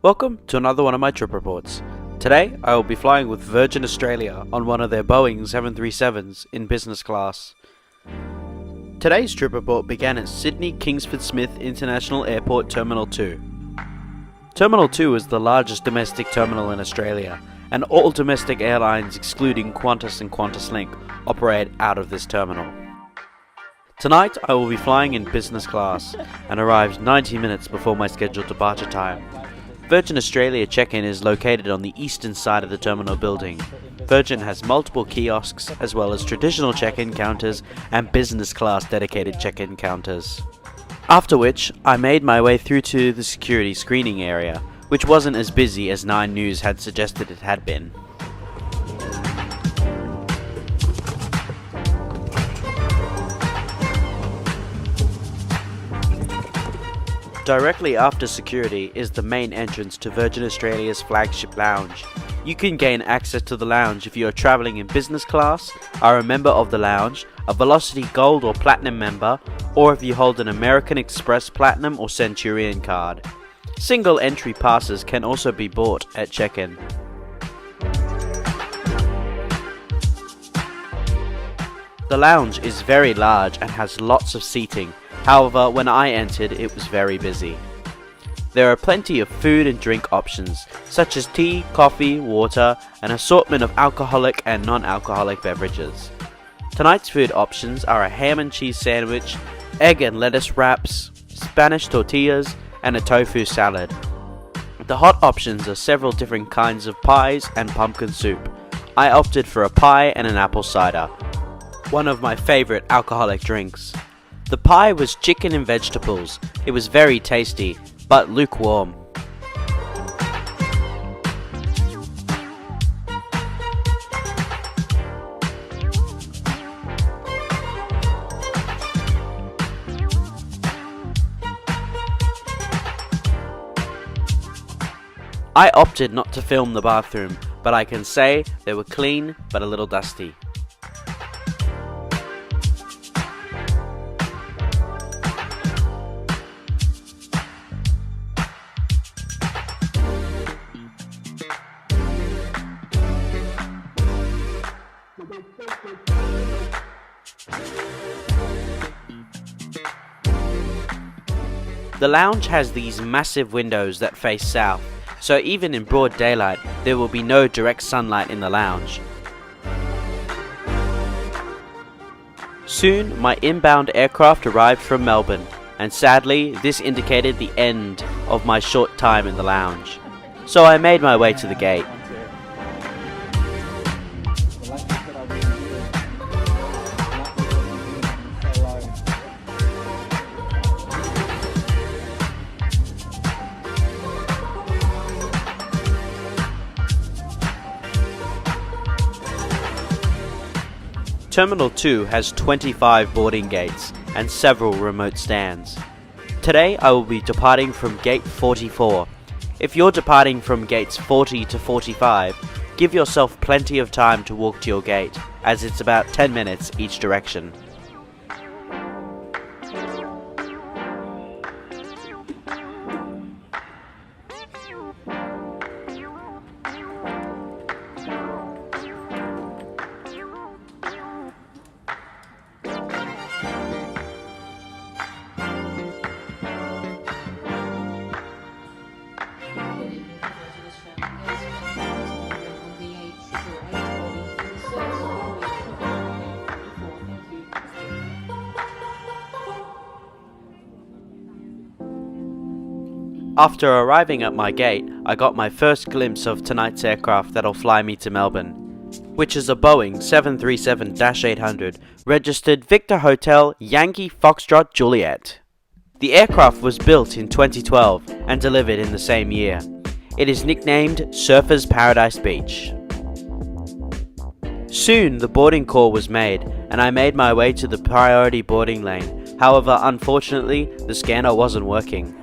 Welcome to another one of my trip reports. Today I will be flying with Virgin Australia on one of their Boeing 737s in business class. Today's trip report began at Sydney Kingsford Smith International Airport Terminal 2. Terminal 2 is the largest domestic terminal in Australia, and all domestic airlines excluding Qantas and QantasLink operate out of this terminal. Tonight I will be flying in business class and arrived 90 minutes before my scheduled departure time. Virgin Australia check-in is located on the eastern side of the terminal building. Virgin has multiple kiosks as well as traditional check-in counters and business class dedicated check-in counters. After which, I made my way through to the security screening area, which wasn't as busy as Nine News had suggested it had been. Directly after security is the main entrance to Virgin Australia's flagship lounge. You can gain access to the lounge if you are travelling in business class, are a member of the lounge, a Velocity Gold or Platinum member, or if you hold an American Express Platinum or Centurion card. Single entry passes can also be bought at check-in. The lounge is very large and has lots of seating. However, when I entered, it was very busy. There are plenty of food and drink options, such as tea, coffee, water, an assortment of alcoholic and non-alcoholic beverages. Tonight's food options are a ham and cheese sandwich, egg and lettuce wraps, Spanish tortillas, and a tofu salad. The hot options are several different kinds of pies and pumpkin soup. I opted for a pie and an apple cider, one of my favorite alcoholic drinks. The pie was chicken and vegetables. It was very tasty, but lukewarm. I opted not to film the bathroom, but I can say they were clean but a little dusty. The lounge has these massive windows that face south, so even in broad daylight there will be no direct sunlight in the lounge. Soon my inbound aircraft arrived from Melbourne, and sadly this indicated the end of my short time in the lounge. So I made my way to the gate. Terminal 2 has 25 boarding gates and several remote stands. Today I will be departing from gate 44. If you're departing from gates 40 to 45, give yourself plenty of time to walk to your gate, as it's about 10 minutes each direction. After arriving at my gate, I got my first glimpse of tonight's aircraft that'll fly me to Melbourne, which is a Boeing 737-800 registered Victor Hotel Yankee Foxtrot Juliet. The aircraft was built in 2012 and delivered in the same year. It is nicknamed Surfers Paradise Beach. Soon the boarding call was made and I made my way to the priority boarding lane. However, unfortunately, the scanner wasn't working.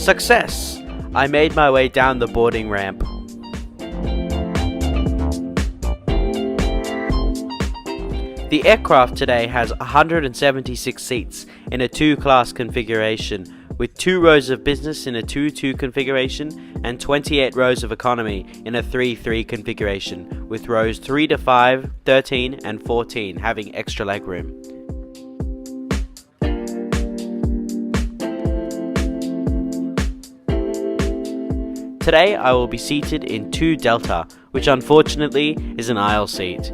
Success! I made my way down the boarding ramp. The aircraft today has 176 seats in a two-class configuration, with 2 rows of business in a 2-2 configuration and 28 rows of economy in a 3-3 configuration, with rows 3 to 5, 13 and 14 having extra legroom. Today I will be seated in 2 Delta, which unfortunately is an aisle seat.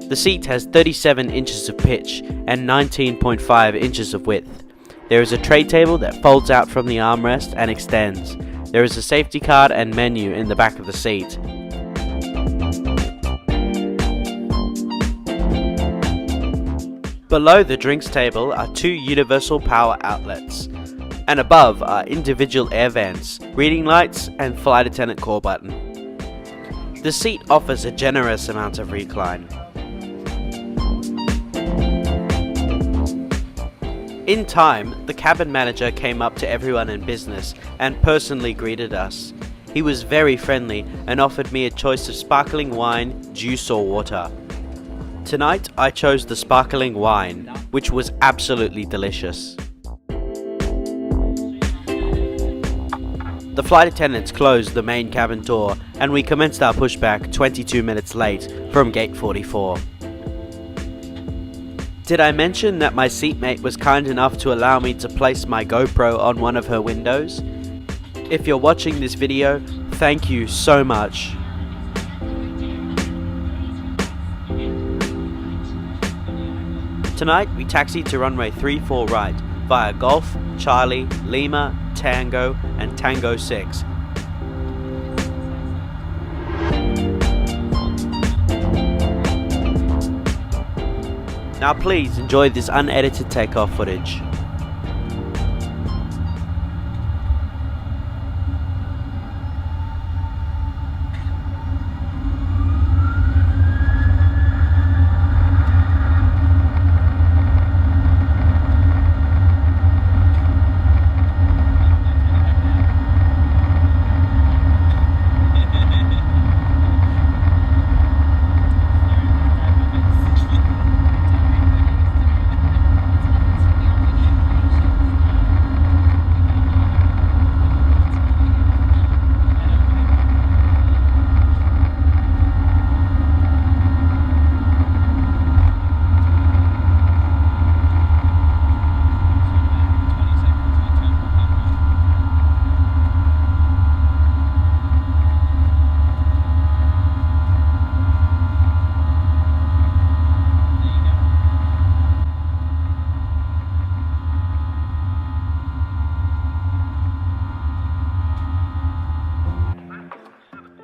The seat has 37 inches of pitch and 19.5 inches of width. There is a tray table that folds out from the armrest and extends. There is a safety card and menu in the back of the seat. Below the drinks table are 2 universal power outlets, and above are individual air vents, reading lights and flight attendant call button. The seat offers a generous amount of recline. In time, the cabin manager came up to everyone in business and personally greeted us. He was very friendly and offered me a choice of sparkling wine, juice or water. Tonight I chose the sparkling wine, which was absolutely delicious. The flight attendants closed the main cabin door and we commenced our pushback 22 minutes late from gate 44. Did I mention that my seatmate was kind enough to allow me to place my GoPro on one of her windows? If you're watching this video, thank you so much. Tonight we taxied to runway 34 right via Golf, Charlie, Lima, Tango and Tango 6. Now please enjoy this unedited takeoff footage.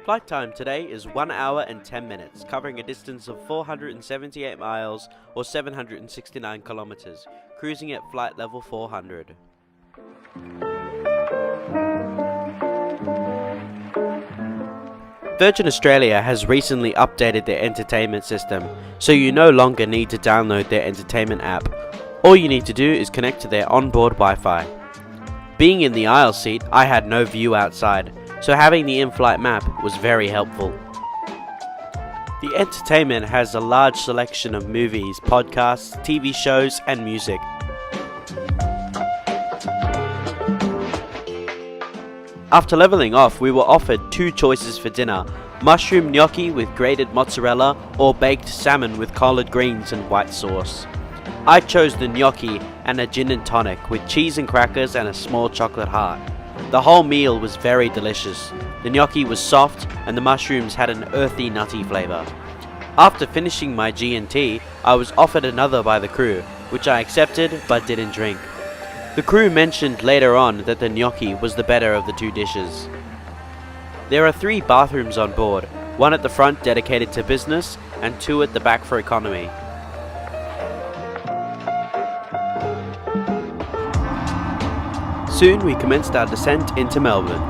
Flight time today is 1 hour and 10 minutes, covering a distance of 478 miles or 769 kilometers, cruising at flight level 400. Virgin Australia has recently updated their entertainment system, so you no longer need to download their entertainment app. All you need to do is connect to their onboard Wi-Fi. Being in the aisle seat, I had no view outside, so having the in-flight map was very helpful. The entertainment has a large selection of movies, podcasts, TV shows and music. After leveling off, we were offered 2 choices for dinner: mushroom gnocchi with grated mozzarella or baked salmon with collard greens and white sauce. I chose the gnocchi and a gin and tonic with cheese and crackers and a small chocolate heart. The whole meal was very delicious. The gnocchi was soft and the mushrooms had an earthy, nutty flavour. After finishing my G&T, I was offered another by the crew, which I accepted but didn't drink. The crew mentioned later on that the gnocchi was the better of the 2 dishes. There are 3 bathrooms on board, 1 at the front dedicated to business and 2 at the back for economy. Soon we commenced our descent into Melbourne.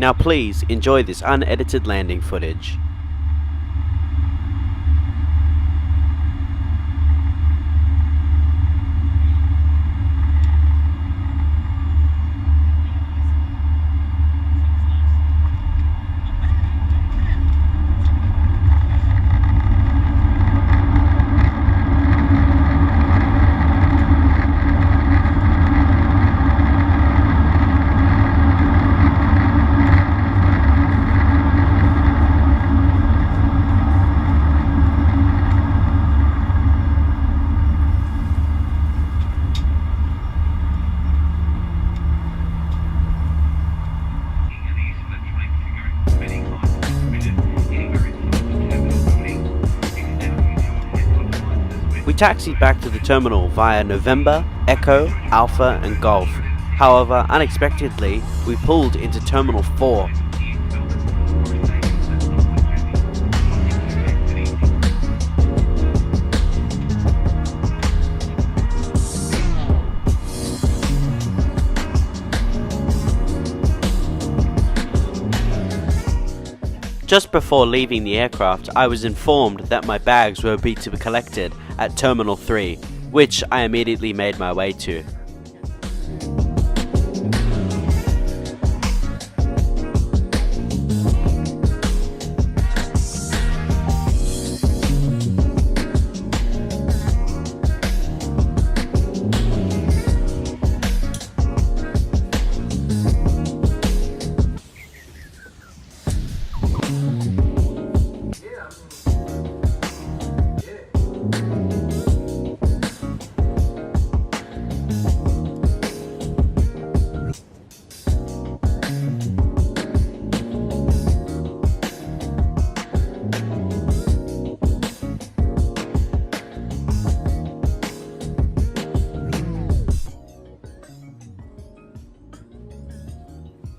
Now please enjoy this unedited landing footage. We taxied back to the terminal via November, Echo, Alpha and Golf. However, unexpectedly, we pulled into Terminal 4. Just before leaving the aircraft, I was informed that my bags were to be collected at Terminal 3, which I immediately made my way to.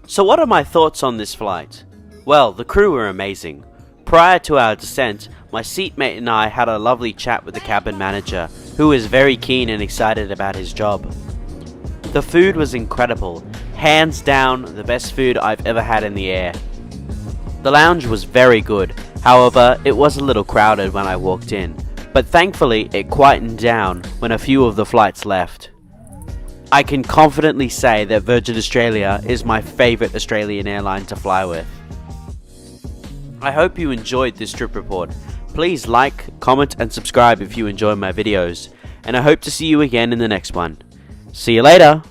So what are my thoughts on this flight? Well, the crew were amazing. Prior to our descent, my seatmate and I had a lovely chat with the cabin manager, who was very keen and excited about his job. The food was incredible, hands down the best food I've ever had in the air. The lounge was very good, however it was a little crowded when I walked in, but thankfully it quietened down when a few of the flights left. I can confidently say that Virgin Australia is my favourite Australian airline to fly with. I hope you enjoyed this trip report. Please like, comment and subscribe if you enjoy my videos, and I hope to see you again in the next one. See you later!